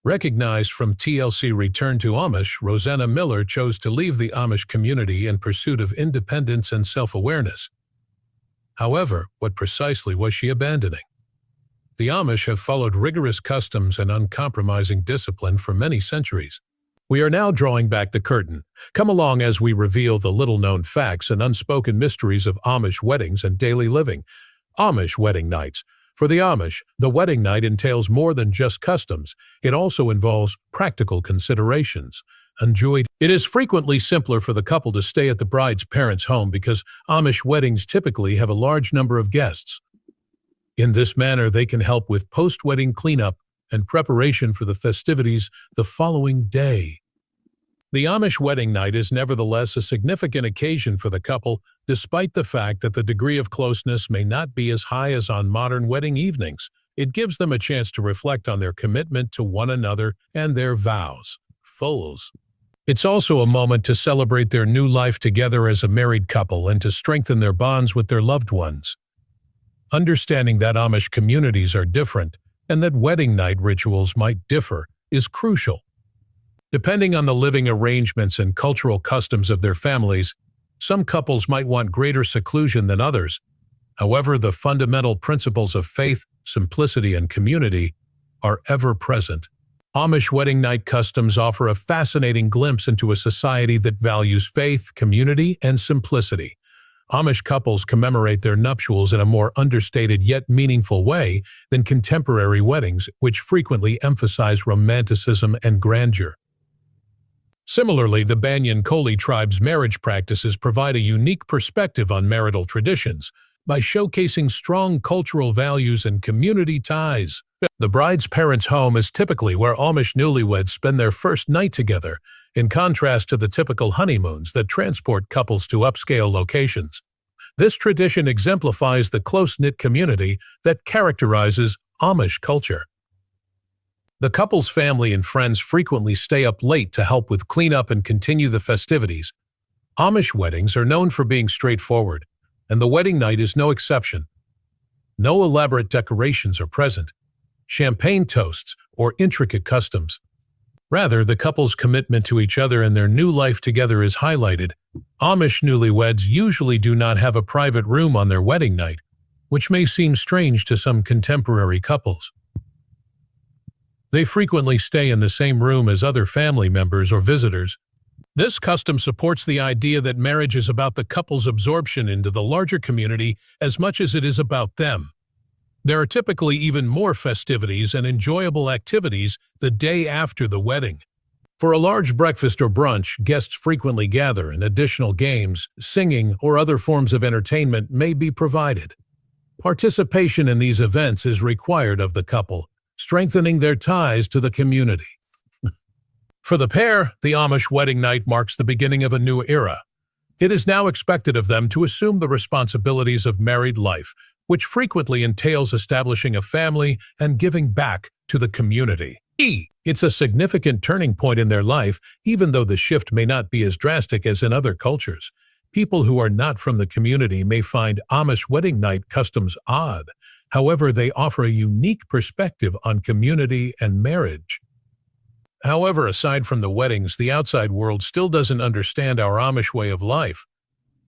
Recognized from TLC Return to Amish, Rosanna Miller chose to leave the Amish community in pursuit of independence and self-awareness. However, what precisely was she abandoning? The Amish have followed rigorous customs and uncompromising discipline for many centuries. We are now drawing back the curtain. Come along as we reveal the little-known facts and unspoken mysteries of Amish weddings and daily living. Amish wedding nights. For the Amish, the wedding night entails more than just customs. It also involves practical considerations. Enjoyed. It is frequently simpler for the couple to stay at the bride's parents' home because Amish weddings typically have a large number of guests. In this manner, they can help with post-wedding cleanup and preparation for the festivities the following day. The Amish wedding night is nevertheless a significant occasion for the couple, despite the fact that the degree of closeness may not be as high as on modern wedding evenings. It gives them a chance to reflect on their commitment to one another and their vows. Foals. It's also a moment to celebrate their new life together as a married couple and to strengthen their bonds with their loved ones. Understanding that Amish communities are different and that wedding night rituals might differ is crucial. Depending on the living arrangements and cultural customs of their families, some couples might want greater seclusion than others. However, the fundamental principles of faith, simplicity, and community are ever present. Amish wedding night customs offer a fascinating glimpse into a society that values faith, community, and simplicity. Amish couples commemorate their nuptials in a more understated yet meaningful way than contemporary weddings, which frequently emphasize romanticism and grandeur. Similarly, the Banyan-Koli tribe's marriage practices provide a unique perspective on marital traditions by showcasing strong cultural values and community ties. The bride's parents' home is typically where Amish newlyweds spend their first night together, in contrast to the typical honeymoons that transport couples to upscale locations. This tradition exemplifies the close-knit community that characterizes Amish culture. The couple's family and friends frequently stay up late to help with cleanup and continue the festivities. Amish weddings are known for being straightforward, and the wedding night is no exception. No elaborate decorations are present, champagne toasts, or intricate customs. Rather, the couple's commitment to each other and their new life together is highlighted. Amish newlyweds usually do not have a private room on their wedding night, which may seem strange to some contemporary couples. They frequently stay in the same room as other family members or visitors. This custom supports the idea that marriage is about the couple's absorption into the larger community as much as it is about them. There are typically even more festivities and enjoyable activities the day after the wedding. For a large breakfast or brunch, guests frequently gather and additional games, singing, or other forms of entertainment may be provided. Participation in these events is required of the couple, strengthening their ties to the community. For the pair, the Amish wedding night marks the beginning of a new era. It is now expected of them to assume the responsibilities of married life, which frequently entails establishing a family and giving back to the community. It's a significant turning point in their life, even though the shift may not be as drastic as in other cultures. People who are not from the community may find Amish wedding night customs odd. However, they offer a unique perspective on community and marriage. However, aside from the weddings, the outside world still doesn't understand our Amish way of life.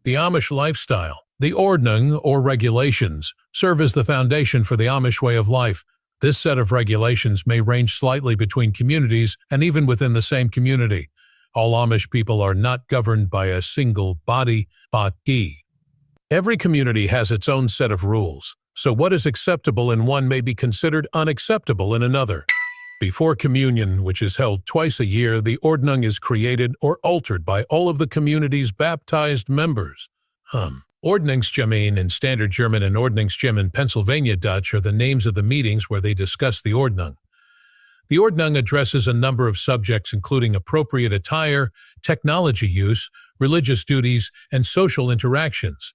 The Amish lifestyle, the ordnung or regulations, serve as the foundation for the Amish way of life. This set of regulations may range slightly between communities and even within the same community. All Amish people are not governed by a single body, bati. Every community has its own set of rules, so what is acceptable in one may be considered unacceptable in another. Before communion, which is held twice a year, the ordnung is created or altered by all of the community's baptized members. Ordnungsgemein in Standard German and Ordnungsgym in Pennsylvania Dutch are the names of the meetings where they discuss the ordnung. The ordnung addresses a number of subjects including appropriate attire, technology use, religious duties, and social interactions.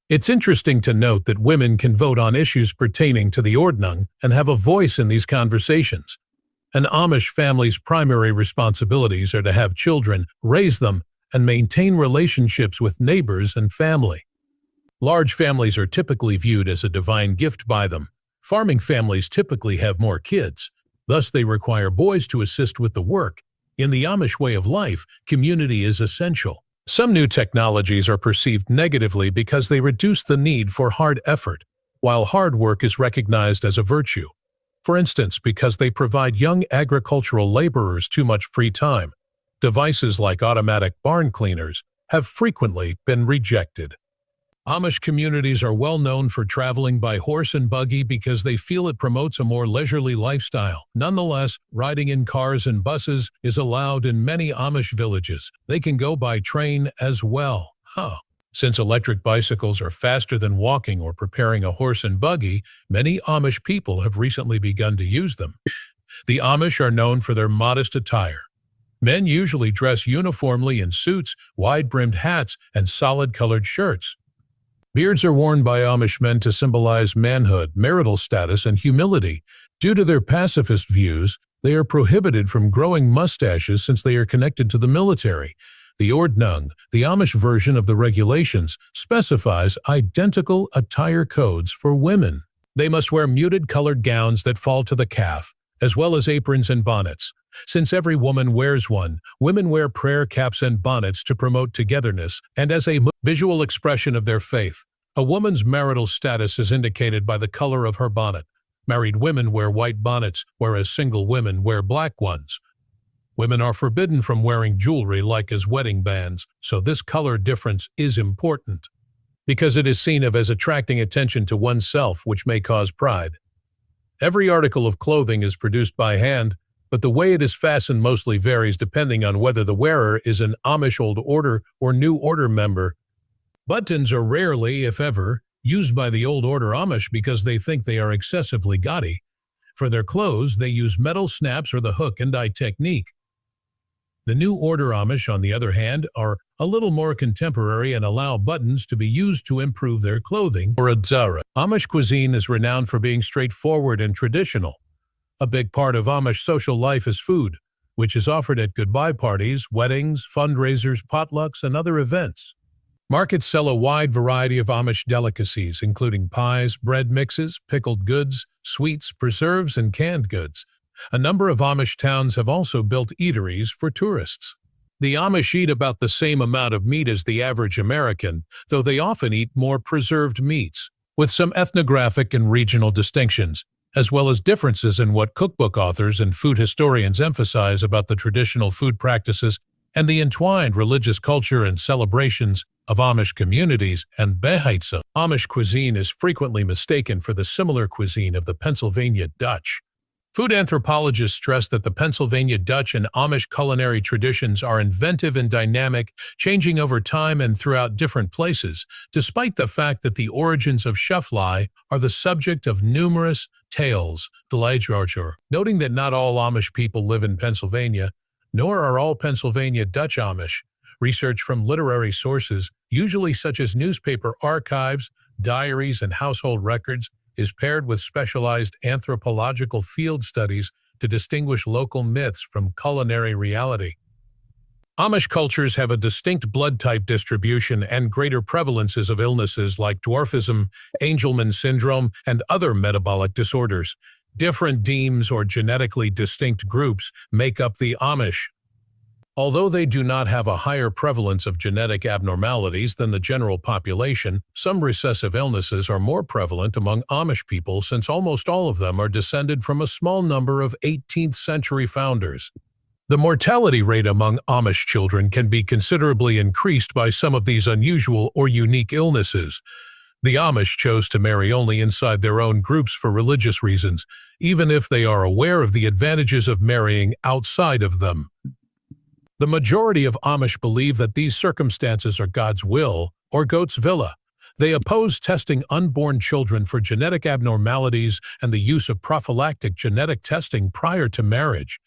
It's interesting to note that women can vote on issues pertaining to the ordnung and have a voice in these conversations. An Amish family's primary responsibilities are to have children, raise them, and maintain relationships with neighbors and family. Large families are typically viewed as a divine gift by them. Farming families typically have more kids. Thus, they require boys to assist with the work. In the Amish way of life, community is essential. Some new technologies are perceived negatively because they reduce the need for hard effort, while hard work is recognized as a virtue. For instance, because they provide young agricultural laborers too much free time. Devices like automatic barn cleaners have frequently been rejected. Amish communities are well known for traveling by horse and buggy because they feel it promotes a more leisurely lifestyle. Nonetheless, riding in cars and buses is allowed in many Amish villages. They can go by train as well. Since electric bicycles are faster than walking or preparing a horse and buggy, many Amish people have recently begun to use them. The Amish are known for their modest attire. Men usually dress uniformly in suits, wide-brimmed hats, and solid-colored shirts. Beards are worn by Amish men to symbolize manhood, marital status, and humility. Due to their pacifist views, they are prohibited from growing mustaches since they are connected to the military. The Ordnung, the Amish version of the regulations, specifies identical attire codes for women. They must wear muted-colored gowns that fall to the calf, as well as aprons and bonnets. Since every woman wears one, women wear prayer caps and bonnets to promote togetherness and as a visual expression of their faith. A woman's marital status is indicated by the color of her bonnet. Married women wear white bonnets, whereas single women wear black ones. Women are forbidden from wearing jewelry like as wedding bands, so this color difference is important, because it is seen as attracting attention to oneself, which may cause pride. Every article of clothing is produced by hand, but the way it is fastened mostly varies depending on whether the wearer is an Amish Old Order or New Order member. Buttons are rarely, if ever, used by the Old Order Amish because they think they are excessively gaudy. For their clothes, they use metal snaps or the hook and eye technique. The New Order Amish, on the other hand, are a little more contemporary and allow buttons to be used to improve their clothing. Amish cuisine is renowned for being straightforward and traditional. A big part of Amish social life is food, which is offered at goodbye parties, weddings, fundraisers, potlucks, and other events. Markets sell a wide variety of Amish delicacies, including pies, bread mixes, pickled goods, sweets, preserves, and canned goods. A number of Amish towns have also built eateries for tourists. The Amish eat about the same amount of meat as the average American, though they often eat more preserved meats, with some ethnographic and regional distinctions, as well as differences in what cookbook authors and food historians emphasize about the traditional food practices and the entwined religious culture and celebrations of Amish communities and Beheitza. Amish cuisine is frequently mistaken for the similar cuisine of the Pennsylvania Dutch. Food anthropologists stress that the Pennsylvania Dutch and Amish culinary traditions are inventive and dynamic, changing over time and throughout different places, despite the fact that the origins of Shuffly are the subject of numerous tales. Noting that not all Amish people live in Pennsylvania, nor are all Pennsylvania Dutch Amish. Research from literary sources, usually such as newspaper archives, diaries, and household records, is paired with specialized anthropological field studies to distinguish local myths from culinary reality. Amish cultures have a distinct blood type distribution and greater prevalences of illnesses like dwarfism, Angelman syndrome, and other metabolic disorders. Different demes or genetically distinct groups make up the Amish. Although they do not have a higher prevalence of genetic abnormalities than the general population, some recessive illnesses are more prevalent among Amish people since almost all of them are descended from a small number of 18th-century founders. The mortality rate among Amish children can be considerably increased by some of these unusual or unique illnesses. The Amish chose to marry only inside their own groups for religious reasons, even if they are aware of the advantages of marrying outside of them. The majority of Amish believe that these circumstances are God's will, or Goat's Villa. They oppose testing unborn children for genetic abnormalities and the use of prophylactic genetic testing prior to marriage.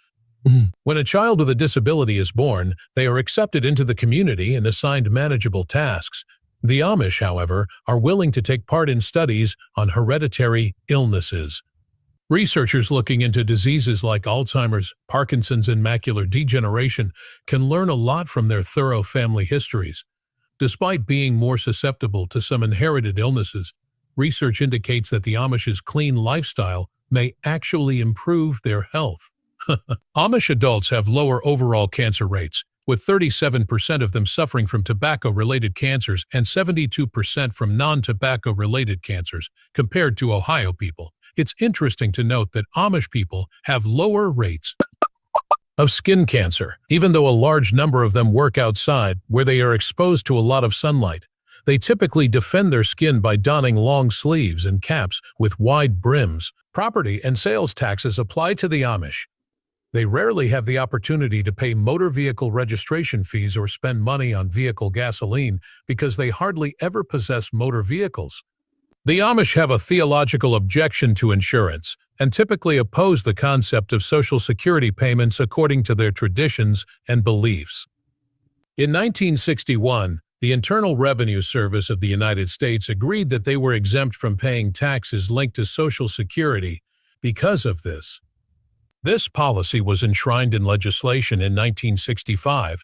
When a child with a disability is born, they are accepted into the community and assigned manageable tasks. The Amish, however, are willing to take part in studies on hereditary illnesses. Researchers looking into diseases like Alzheimer's, Parkinson's, and macular degeneration can learn a lot from their thorough family histories. Despite being more susceptible to some inherited illnesses, research indicates that the Amish's clean lifestyle may actually improve their health. Amish adults have lower overall cancer rates, with 37% of them suffering from tobacco-related cancers and 72% from non-tobacco-related cancers, compared to Ohio people. It's interesting to note that Amish people have lower rates of skin cancer, even though a large number of them work outside, where they are exposed to a lot of sunlight. They typically defend their skin by donning long sleeves and caps with wide brims. Property and sales taxes apply to the Amish. They rarely have the opportunity to pay motor vehicle registration fees or spend money on vehicle gasoline because they hardly ever possess motor vehicles. The Amish have a theological objection to insurance and typically oppose the concept of Social Security payments according to their traditions and beliefs. In 1961, the Internal Revenue Service of the United States agreed that they were exempt from paying taxes linked to Social Security because of this. This policy was enshrined in legislation in 1965.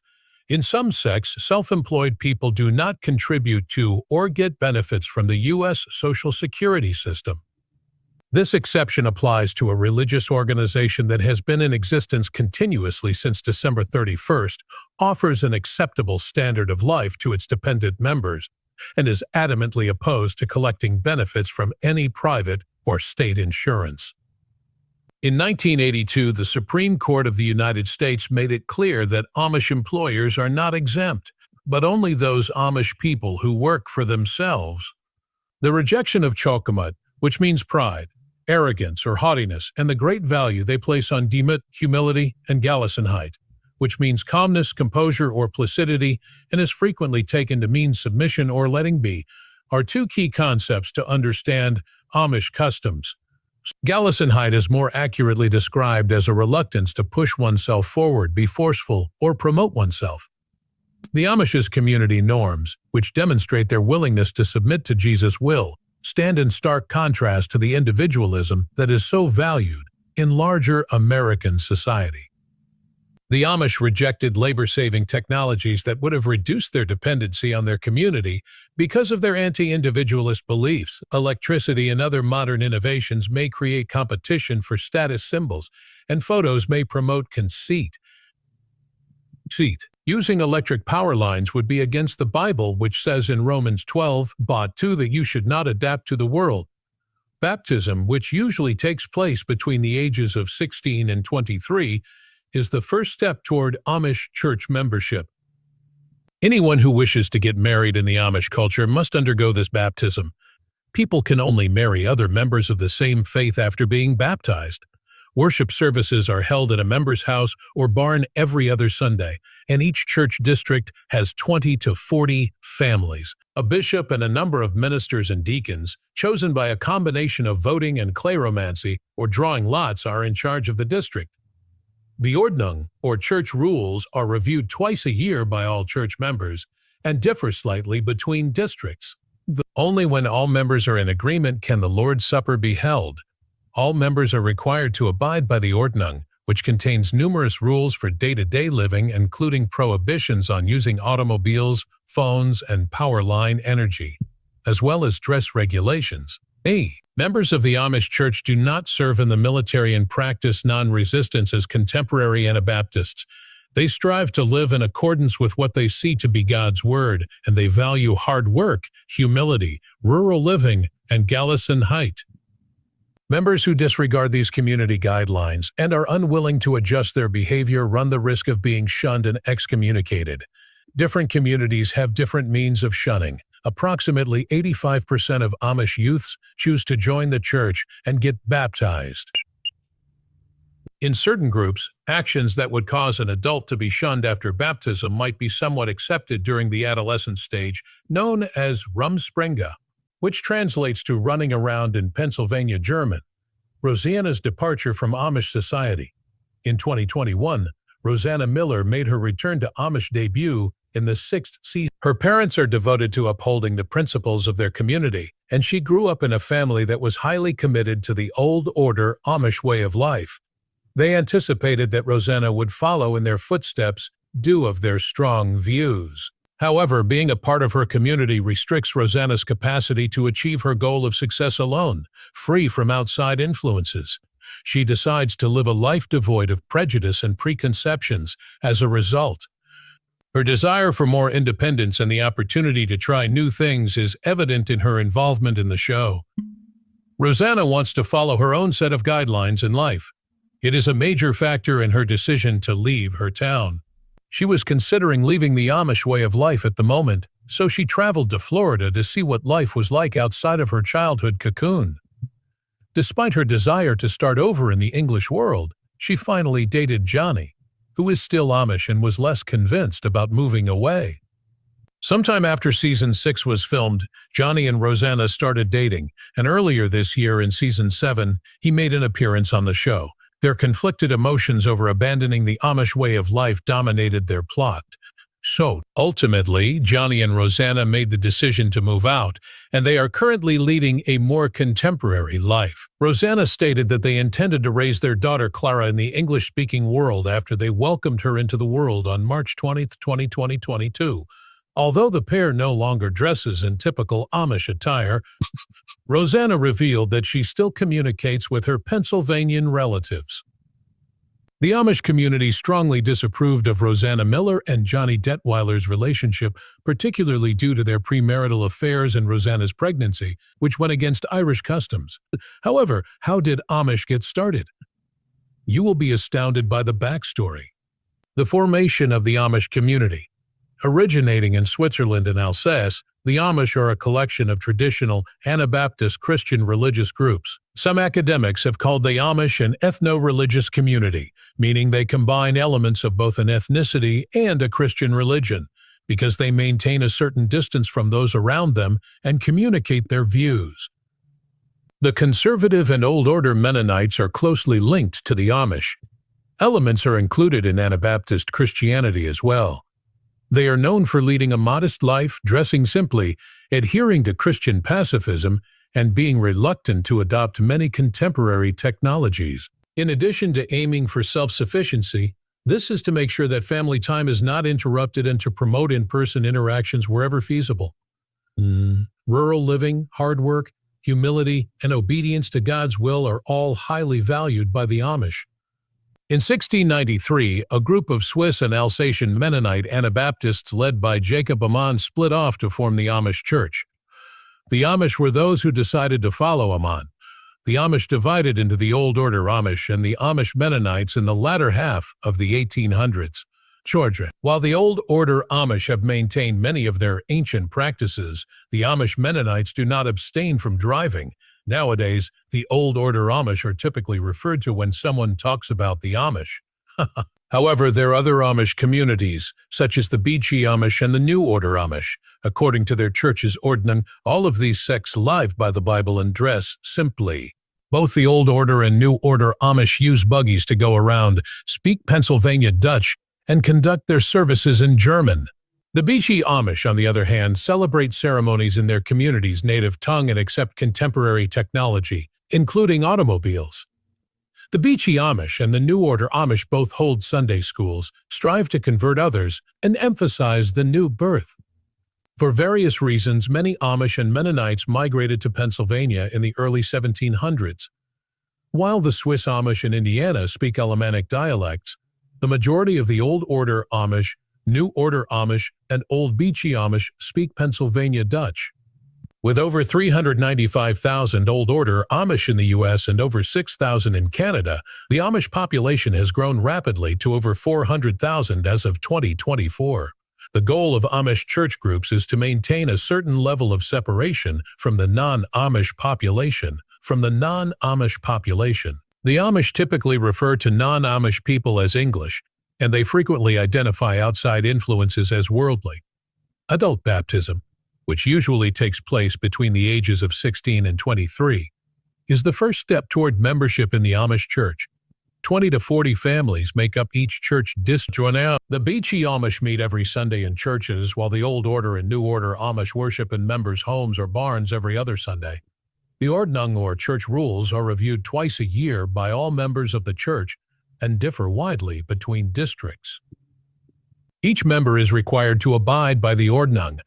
In some sects, self-employed people do not contribute to or get benefits from the U.S. Social Security system. This exception applies to a religious organization that has been in existence continuously since December 31st, offers an acceptable standard of life to its dependent members, and is adamantly opposed to collecting benefits from any private or state insurance. In 1982, the Supreme Court of the United States made it clear that Amish employers are not exempt, but only those Amish people who work for themselves. The rejection of chokamut, which means pride, arrogance, or haughtiness, and the great value they place on demut, humility, and Gelassenheit, which means calmness, composure, or placidity, and is frequently taken to mean submission or letting be, are two key concepts to understand Amish customs. Gelassenheit is more accurately described as a reluctance to push oneself forward, be forceful, or promote oneself. The Amish's community norms, which demonstrate their willingness to submit to Jesus' will, stand in stark contrast to the individualism that is so valued in larger American society. The Amish rejected labor-saving technologies that would have reduced their dependency on their community because of their anti-individualist beliefs. Electricity and other modern innovations may create competition for status symbols, and photos may promote conceit. Using electric power lines would be against the Bible, which says in Romans 12:2 that you should not adapt to the world. Baptism, which usually takes place between the ages of 16 and 23, is the first step toward Amish church membership. Anyone who wishes to get married in the Amish culture must undergo this baptism. People can only marry other members of the same faith after being baptized. Worship services are held at a member's house or barn every other Sunday, and each church district has 20 to 40 families. A bishop and a number of ministers and deacons, chosen by a combination of voting and clayromancy or drawing lots, are in charge of the district. The Ordnung, or church rules, are reviewed twice a year by all church members and differ slightly between districts. Only when all members are in agreement can the Lord's Supper be held. All members are required to abide by the Ordnung, which contains numerous rules for day-to-day living, including prohibitions on using automobiles, phones, and power line energy, as well as dress regulations. Members of the Amish Church do not serve in the military and practice non-resistance as contemporary Anabaptists. They strive to live in accordance with what they see to be God's Word, and they value hard work, humility, rural living, and Gelassenheit. Members who disregard these community guidelines and are unwilling to adjust their behavior run the risk of being shunned and excommunicated. Different communities have different means of shunning. Approximately 85% of Amish youths choose to join the church and get baptized. In certain groups, actions that would cause an adult to be shunned after baptism might be somewhat accepted during the adolescent stage, known as Rumspringa, which translates to running around in Pennsylvania German. Rosanna's departure from Amish society. In 2021, Rosanna Miller made her return to Amish debut in the 6th season. Her parents are devoted to upholding the principles of their community, and she grew up in a family that was highly committed to the old order Amish way of life. They anticipated that Rosanna would follow in their footsteps due of their strong views. However, being a part of her community restricts Rosanna's capacity to achieve her goal of success alone, free from outside influences. She decides to live a life devoid of prejudice and preconceptions as a result. Her desire for more independence and the opportunity to try new things is evident in her involvement in the show. Rosanna wants to follow her own set of guidelines in life. It is a major factor in her decision to leave her town. She was considering leaving the Amish way of life at the moment, so she traveled to Florida to see what life was like outside of her childhood cocoon. Despite her desire to start over in the English world, she finally dated Johnny, who is still Amish and was less convinced about moving away. Sometime after Season 6 was filmed, Johnny and Rosanna started dating, and earlier this year in Season 7, he made an appearance on the show. Their conflicted emotions over abandoning the Amish way of life dominated their plot. So, ultimately, Johnny and Rosanna made the decision to move out, and they are currently leading a more contemporary life. Rosanna stated that they intended to raise their daughter Clara in the English-speaking world after they welcomed her into the world on March 20, 2022. Although the pair no longer dresses in typical Amish attire, Rosanna revealed that she still communicates with her Pennsylvanian relatives. The Amish community strongly disapproved of Rosanna Miller and Johnny Detweiler's relationship, particularly due to their premarital affairs and Rosanna's pregnancy, which went against Irish customs. However, how did Amish get started? You will be astounded by the backstory. The formation of the Amish community. Originating in Switzerland and Alsace, the Amish are a collection of traditional Anabaptist Christian religious groups. Some academics have called the Amish an ethno-religious community, meaning they combine elements of both an ethnicity and a Christian religion, because they maintain a certain distance from those around them and communicate their views. The conservative and Old Order Mennonites are closely linked to the Amish. Elements are included in Anabaptist Christianity as well. They are known for leading a modest life, dressing simply, adhering to Christian pacifism, and being reluctant to adopt many contemporary technologies. In addition to aiming for self-sufficiency, this is to make sure that family time is not interrupted and to promote in-person interactions wherever feasible. Rural living, hard work, humility, and obedience to God's will are all highly valued by the Amish. In 1693, a group of Swiss and Alsatian Mennonite Anabaptists led by Jacob Ammann split off to form the Amish Church. The Amish were those who decided to follow Ammann. The Amish divided into the Old Order Amish and the Amish Mennonites in the latter half of the 1800s. Georgia. While the Old Order Amish have maintained many of their ancient practices, the Amish Mennonites do not abstain from driving. Nowadays, the Old Order Amish are typically referred to when someone talks about the Amish. However, there are other Amish communities, such as the Beachy Amish and the New Order Amish. According to their church's ordinance, all of these sects live by the Bible and dress simply. Both the Old Order and New Order Amish use buggies to go around, speak Pennsylvania Dutch, and conduct their services in German. The Beachy Amish, on the other hand, celebrate ceremonies in their community's native tongue and accept contemporary technology, including automobiles. The Beachy Amish and the New Order Amish both hold Sunday schools, strive to convert others, and emphasize the new birth. For various reasons, many Amish and Mennonites migrated to Pennsylvania in the early 1700s. While the Swiss Amish in Indiana speak Alemannic dialects, the majority of the Old Order Amish, New Order Amish, and Old Beachy Amish speak Pennsylvania Dutch. With over 395,000 Old Order Amish in the U.S. and over 6,000 in Canada, the Amish population has grown rapidly to over 400,000 as of 2024. The goal of Amish church groups is to maintain a certain level of separation from the non-Amish population. The Amish typically refer to non-Amish people as English, and they frequently identify outside influences as worldly. Adult baptism, which usually takes place between the ages of 16 and 23, is the first step toward membership in the Amish church. 20 to 40 families make up each church district. The Beachy Amish meet every Sunday in churches, while the Old Order and New Order Amish worship in members' homes or barns every other Sunday. The ordnung or church rules are reviewed twice a year by all members of the church and differ widely between districts. Each member is required to abide by the Ordnung,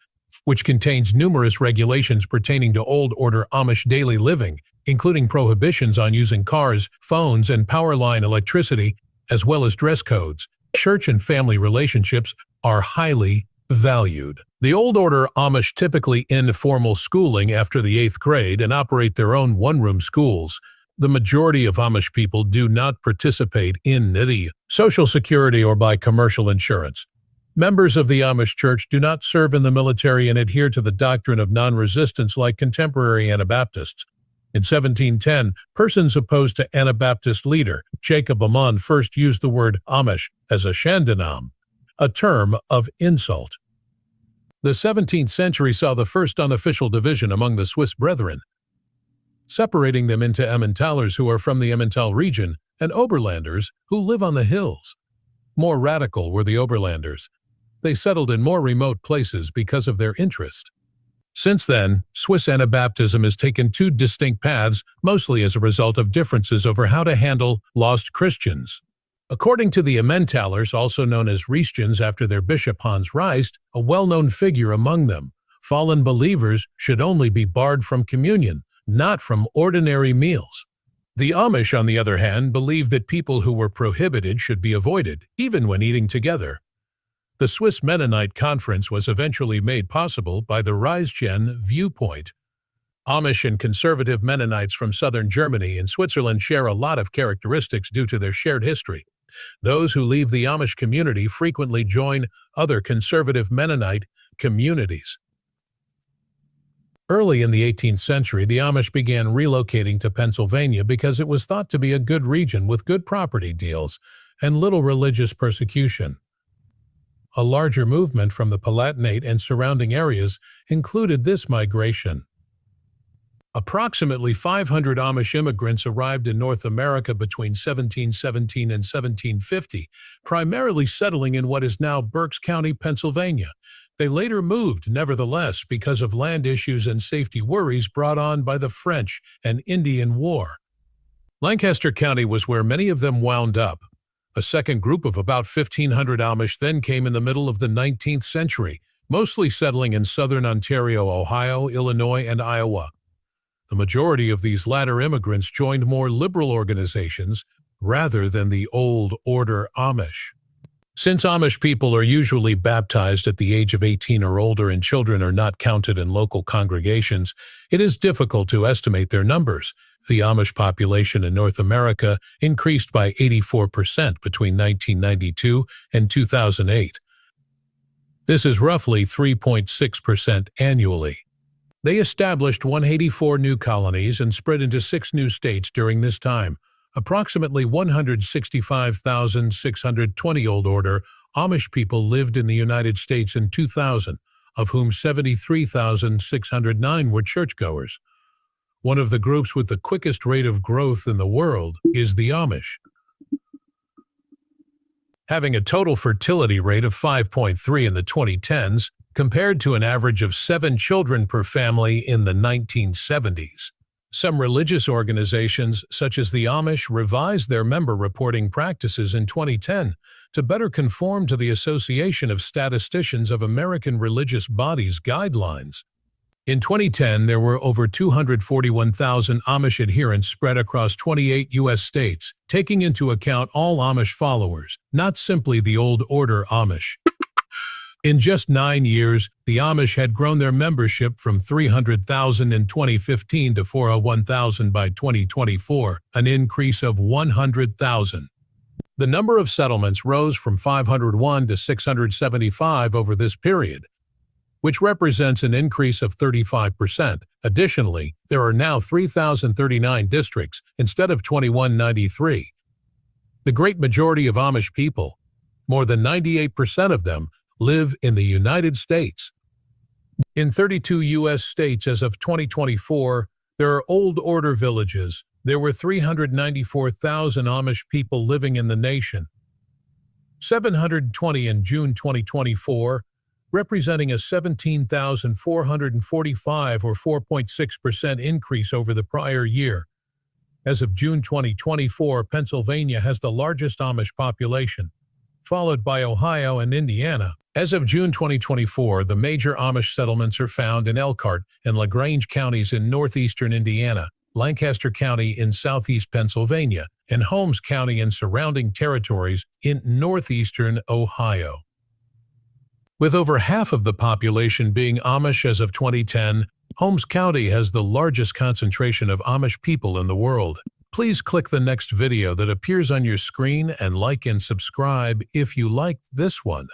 which contains numerous regulations pertaining to Old Order Amish daily living, including prohibitions on using cars, phones, and power line electricity, as well as dress codes. Church and family relationships are highly valued. The Old Order Amish typically end formal schooling after the 8th grade and operate their own one-room schools. The majority of Amish people do not participate in the Social Security or by commercial insurance. Members of the Amish Church do not serve in the military and adhere to the doctrine of non-resistance like contemporary Anabaptists. In 1710, persons opposed to Anabaptist leader Jacob Amon first used the word Amish as a shandanam, a term of insult. The 17th century saw the first unofficial division among the Swiss Brethren, separating them into Emmentalers who are from the Emmental region and Oberlanders who live on the hills. More radical were the Oberlanders. They settled in more remote places because of their interest. Since then, Swiss Anabaptism has taken two distinct paths, mostly as a result of differences over how to handle lost Christians. According to the Emmentalers, also known as Riestians after their bishop Hans Reist, a well-known figure among them, fallen believers should only be barred from communion, not from ordinary meals. The Amish, on the other hand, believed that people who were prohibited should be avoided, even when eating together. The Swiss Mennonite Conference was eventually made possible by the Riestian viewpoint. Amish and conservative Mennonites from southern Germany and Switzerland share a lot of characteristics due to their shared history. Those who leave the Amish community frequently join other conservative Mennonite communities. Early in the 18th century, the Amish began relocating to Pennsylvania because it was thought to be a good region with good property deals and little religious persecution. A larger movement from the Palatinate and surrounding areas included this migration. Approximately 500 Amish immigrants arrived in North America between 1717 and 1750, primarily settling in what is now Berks County, Pennsylvania. They later moved, nevertheless, because of land issues and safety worries brought on by the French and Indian War. Lancaster County was where many of them wound up. A second group of about 1,500 Amish then came in the middle of the 19th century, mostly settling in southern Ontario, Ohio, Illinois, and Iowa. The majority of these latter immigrants joined more liberal organizations rather than the Old Order Amish. Since Amish people are usually baptized at the age of 18 or older and children are not counted in local congregations, it is difficult to estimate their numbers. The Amish population in North America increased by 84% between 1992 and 2008. This is roughly 3.6% annually. They established 184 new colonies and spread into 6 new states during this time. Approximately 165,620 Old Order Amish people lived in the United States in 2000, of whom 73,609 were churchgoers. One of the groups with the quickest rate of growth in the world is the Amish, having a total fertility rate of 5.3 in the 2010s, compared to an average of 7 children per family in the 1970s. Some religious organizations, such as the Amish, revised their member reporting practices in 2010 to better conform to the Association of Statisticians of American Religious Bodies guidelines. In 2010, there were over 241,000 Amish adherents spread across 28 U.S. states, taking into account all Amish followers, not simply the Old Order Amish. In just 9 years, the Amish had grown their membership from 300,000 in 2015 to 401,000 by 2024, an increase of 100,000. The number of settlements rose from 501 to 675 over this period, which represents an increase of 35%. Additionally, there are now 3,039 districts instead of 2,193. The great majority of Amish people, more than 98% of them, live in the United States. In 32 U.S. states as of 2024, there are Old Order villages. There were 394,000 Amish people living in the nation. 720 in June 2024, representing a 17,445 or 4.6% increase over the prior year. As of June 2024, Pennsylvania has the largest Amish population. followed by Ohio and Indiana. As of June 2024, the major Amish settlements are found in Elkhart and LaGrange counties in northeastern Indiana, Lancaster County in southeast Pennsylvania, and Holmes County and surrounding territories in northeastern Ohio. With over half of the population being Amish as of 2010, Holmes County has the largest concentration of Amish people in the world. Please click the next video that appears on your screen and like and subscribe if you liked this one.